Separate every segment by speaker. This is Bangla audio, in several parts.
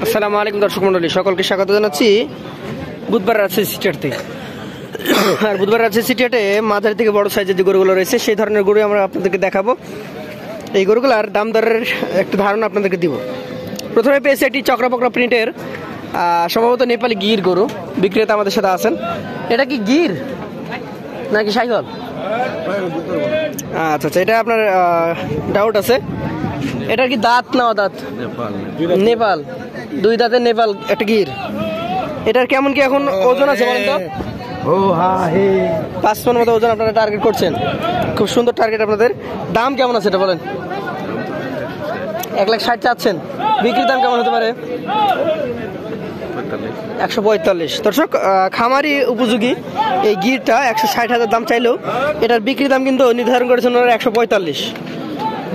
Speaker 1: আসসালামু আলাইকুম দর্শক মন্ডলী, সকলকে স্বাগত জানাচ্ছি বুধবার রাজশাহী সিটিহাটে। আর বুধবার রাজশাহী সিটিহাটে মাঝারি থেকে বড় সাইজের যে গরুগুলো রয়েছে সেই ধরনের গরু আমরা আপনাদেরকে দেখাবো। এই গরুগুলার দাম দরের একটু ধারণা আপনাদেরকে দিব। প্রথমে পেয়েছে একটি চক্রাপকরা প্রিন্টের সম্ভবত নেপালি গির গরু। বিক্রেতা আমাদের সাথে আছেন। এটা কি গির নাকি সাইহল? আচ্ছা আচ্ছা, এটা আপনার ডাউট আছে। এটার কি দাঁত না দাঁত? নেপাল, দুই দাঁতের নেপাল একটা গির। এটার কেমন কি এখন ওজন আছে বলেন তো? 5 টন মতো ওজন আপনারা টার্গেট করছেন। খুব সুন্দর টার্গেট আপনাদের। দাম কেমন আছে এটা বলেন? 1,60,000 চাচ্ছেন। বিক্রির দাম কেমন হতে পারে? 145। দর্শক, খামারি উপযোগী এই গিরটা 160,000 দাম চাইলেও এটার বিক্রির দাম কিন্তু নির্ধারণ করেছেন ওনারা 145।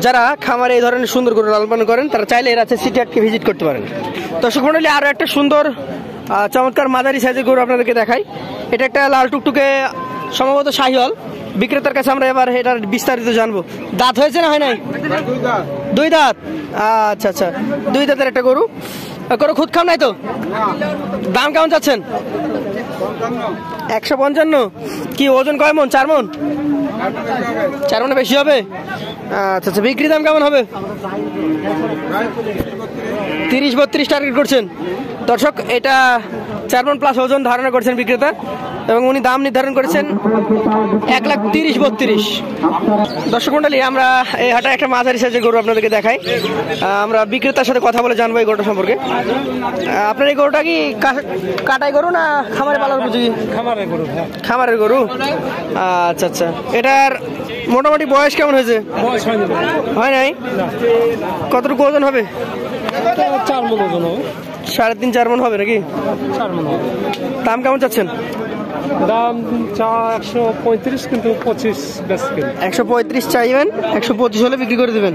Speaker 1: যারা খামারে এই ধরনের সুন্দর গরু লালন পালন করেন তারা চাইলে এর আছে সিটিহাটকে ভিজিট করতে পারেন। দর্শক মন্ডলী, আরও একটা সুন্দর চমৎকার মাঝারি সাইজের গরু আপনাদেরকে দেখাই। এটা একটা লাল টুকটুকে সম্ভবত শাহিওয়াল। বিক্রেতার কাছে আমরা এবার এটার বিস্তারিত জানবো। দাঁত হয়েছে না হয় নাই? 2 দাঁত। আচ্ছা আচ্ছা, 2 দাঁতের একটা গরু। কোনো খুদ খাম নাই তো? দাম কেমন চাচ্ছেন? 155। কি ওজন কয় মন? 4 মন? 4 মনে বেশি হবে। আচ্ছা আচ্ছা, বিক্রি দাম কেমন হবে? 30-32 টার্গেট করছেন। দর্শক, এটা 4 মন প্লাস ওজন ধারণা করছেন বিক্রেতা এবং উনি দাম নির্ধারণ করেছেন 1,30,32। দর্শক মন্ডলী, আমরা এই হাটে একটা মাঝারি সাইজের গরু আপনাদেরকে দেখাই। আমরা বিক্রেতার সাথে কথা বলে জানবো এই গরুটা সম্পর্কে। আপনার এই গরুটা কি কাটাই গরু না খামারে পালার উপযোগী? খামারের গরু। আচ্ছা আচ্ছা, এটার মোটামুটি বয়স কেমন হয়েছে? হয় নাই। কতটুকু ওজন হবে?
Speaker 2: 4 মণ ওজন হবে।
Speaker 1: 3.5-4 মণ হবে নাকি?
Speaker 2: 4 মণ।
Speaker 1: দাম কেমন চাচ্ছেন?
Speaker 2: দাম 135, কিন্তু 25 বেচবেন।
Speaker 1: 135 চাইবেন, 125 হলে বিক্রি করে দেবেন।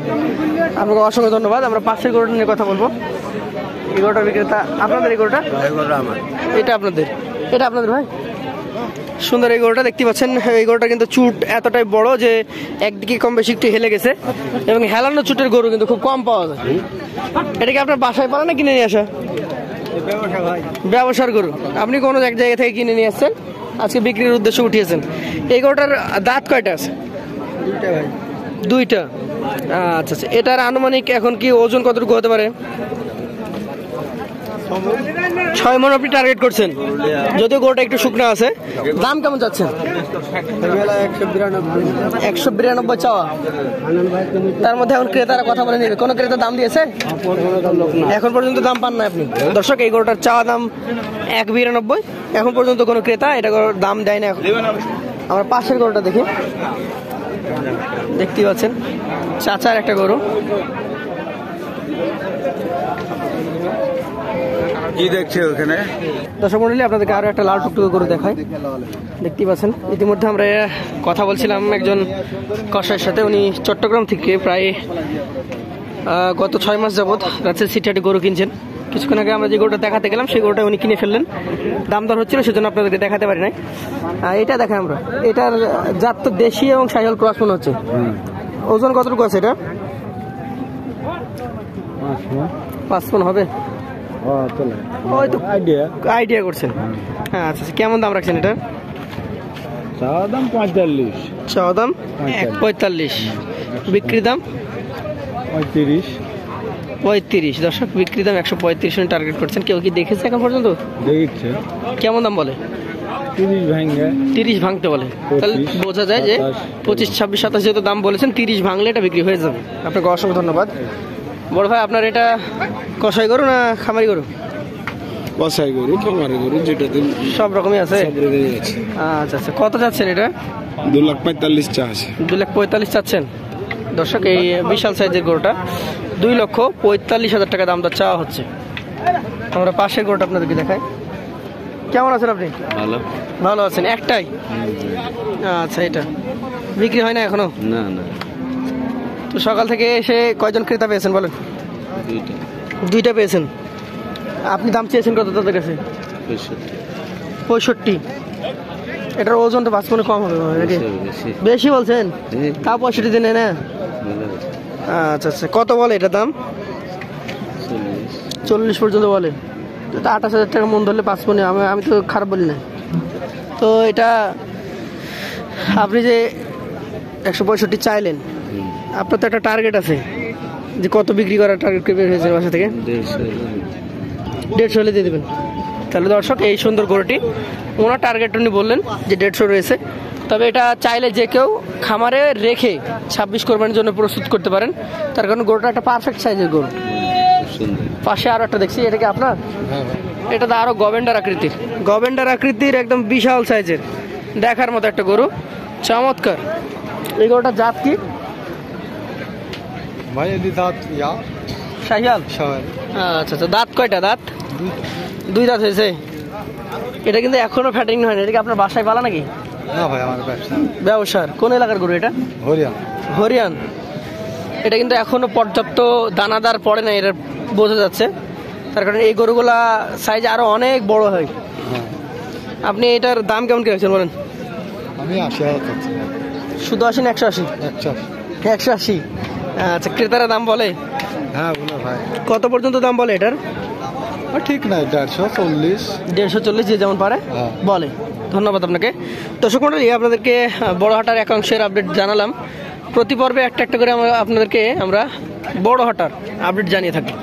Speaker 1: আপনাকে অসংখ্য ধন্যবাদ। আমরা পাশের গরুটা নিয়ে কথা বলবো। এই গরুটা বিক্রেতা আপনাদের? এই গরুটা এটা আপনাদের? এটা আপনাদের ভাই? সুন্দর এই গরুটা দেখতে পাচ্ছেন। এই গরুটা কিন্তু চুট এতটাই বড় যে একদিকে কম বেশি একটু হেলে গেছে এবং হেলানো চুটের গরু কিন্তু খুব কম পাওয়া যায়। এটা কি আপনার বাসায় পালা না কিনে নিয়ে আসা? ব্যবসার গরু। আপনি কোনো এক জায়গা থেকে কিনে নিয়ে আসছেন, আজকে বিক্রির উদ্দেশ্যে উঠিয়েছেন। এই গরুটার দাঁত কয়টা আছে? 2টা। আচ্ছা আচ্ছা, এটার আনুমানিক এখন কি ওজন কতটুকু হতে পারে? 6 মণ আপনি টার্গেট করছেন, যদিও গরুটা একটু শুকনো আছে। দাম কেমন চাচ্ছেন? 192 চাওয়া। তার মধ্যে এখন ক্রেতারা কথা বলে নেবে। কোনো ক্রেতা দাম দিয়েছে? এখন পর্যন্ত দাম পান না আপনি। দর্শক, এই গরুটার চাওয়া দাম 192। এখন পর্যন্ত কোনো ক্রেতা এটা দাম দেয় না। আমরা পাশের গরুটা দেখি। দেখতেই পাচ্ছেন চাচার একটা গরু।
Speaker 3: কি দেখছে ওখানে?
Speaker 1: দর্শক মন্ডলী, আপনাদেরকে আরো একটা লাল টুকটুকে গরু দেখাই। দেখতেই পাচ্ছেন ইতিমধ্যে আমরা কথা বলছিলাম একজন কসাইয়ের সাথে। উনি চট্টগ্রাম থেকে প্রায় গত 6 মাস যাবৎ রাজশাহী সিটিহাটে গরু কিনছেন। কিছুক্ষণ আগে আমরা যে গরুটা দেখাতে গেলাম সেই গরুটা উনি কিনে ফেললেন। দাম দর হচ্ছিল, সেজন্য আপনাদেরকে দেখাতে পারি নাই। এটা দেখেন আমরা। এটার জাত তো দেশি এবং শাহিওয়াল ক্রস মনে হচ্ছে। ওজন কতটুকু আছে এটা? 5 মণ হবে। আইডিয়া করছেন। হ্যাঁ আচ্ছা, কেমন দাম রাখছেন এটা?
Speaker 2: চাওয়া দাম 45।
Speaker 1: চাওয়া দাম 145। বিক্রির দাম 35। দর্শক, বিক্রির দাম 135 টার্গেট করছেন। কেউ কি দেখেছে এখন পর্যন্ত?
Speaker 2: দেখছে।
Speaker 1: কেমন দাম বলে?
Speaker 2: 30
Speaker 1: ভাঙতে বলে। তাহলে বোঝা যায় যে 25, 26, 27 যেহেতু দাম বলেছেন, 30 ভাঙলে এটা বিক্রি হয়ে যাবে। আপনাকে অসংখ্য ধন্যবাদ। বড় ভাই, আপনার এটা কসাই গরু না খামারি গরু?
Speaker 2: কসাই গরু, খামারি গরু, যেটাতে
Speaker 1: সব রকমই আছে। আচ্ছা আচ্ছা, কত চাচ্ছেন এটা?
Speaker 2: 2,45,000 চা আছে।
Speaker 1: 2,45,000 চাচ্ছেন। দর্শক, এই বিশাল সাইজের গরুটা 2,45,000 টাকা দাম দর চাওয়া হচ্ছে। আমরা পাশের গরুটা আপনাদেরকে দেখাই। কেমন আছেন আপনি? ভালো আছেন। একটাই? আচ্ছা, এটা বিক্রি হয় না এখনো?
Speaker 2: না না।
Speaker 1: তো সকাল থেকে এসে কয়জন ক্রেতা পেয়েছেন বলেন? 2টা পেয়েছেন। আপনি দাম চেয়েছেন কত তাদের কাছে? 65। এটার ওজন তো 5 মণে কম হবে নাকি? বেশি বলছেন? তাও 65 দিনে না? আচ্ছা আচ্ছা, কত বলে এটা দাম? 40 পর্যন্ত বলে, তো 28,000 টাকা মন ধরলে 5 মনে, আমি তো খারাপ বলি না। তো এটা আপনি যে 165 চাইলেন, আপনার তো একটা টার্গেট আছে যে কত বিক্রি করার টার্গেট বের হয়েছে বাসা থেকে? 150 হলে দিয়ে দেবেন। তাহলে দর্শক, এই সুন্দর গরুটি ওনার টার্গেট উনি বললেন যে 150 রয়েছে। তবে এটা চাইলে যে কেউ খামারে রেখে 26 কোরবানির জন্য প্রস্তুত করতে পারেন, তার কারণ গরুটা একটা পারফেক্ট সাইজের গরু। পাশে আরো একটা দেখছি, এটা কি আপনার? এটা তো আরো গভেন্ডার আকৃতির একদম বিশাল সাইজের, দেখার মতো একটা গরু, চমৎকার। এই গরুটার জাত কি
Speaker 2: ভাই? দাঁত
Speaker 1: শাহিয়াল? আচ্ছা আচ্ছা, দাঁত কয়টা? দাঁত 2 দাঁত হয়েছে। এটা কিন্তু এখনো ফ্যাটিং হয়নি। এটা কি আপনার বাসায় পালা নাকি?
Speaker 2: না ভাই, আমার
Speaker 1: ব্যবসার। কোন এলাকার গরু এটা? হরিয়ান। এটা কিন্তু এখনো পর্যাপ্ত দানাদার পড়ে না, এটা বোঝা যাচ্ছে। তার কারণে এই গরুগুলা সাইজ আরো অনেক বড় হয়। আপনি এটার দাম কেমন কি রাখছেন বলেন?
Speaker 2: আমি 80,000
Speaker 1: শুধু 80 না 180? 180। আচ্ছা, ক্রেতারা দাম বলে?
Speaker 2: হ্যাঁ বলো ভাই।
Speaker 1: কত পর্যন্ত দাম বলে এটার?
Speaker 2: ঠিক নাই, 140।
Speaker 1: 140 যে যেমন পারে বলে। ধন্যবাদ আপনাকে। দর্শক মণ্ডলী, আপনাদেরকে বড় হাটার একাংশের আপডেট জানালাম। প্রতি পর্বে একটা একটা করে আপনাদেরকে আমরা বড় হাটার আপডেট জানিয়ে থাকি।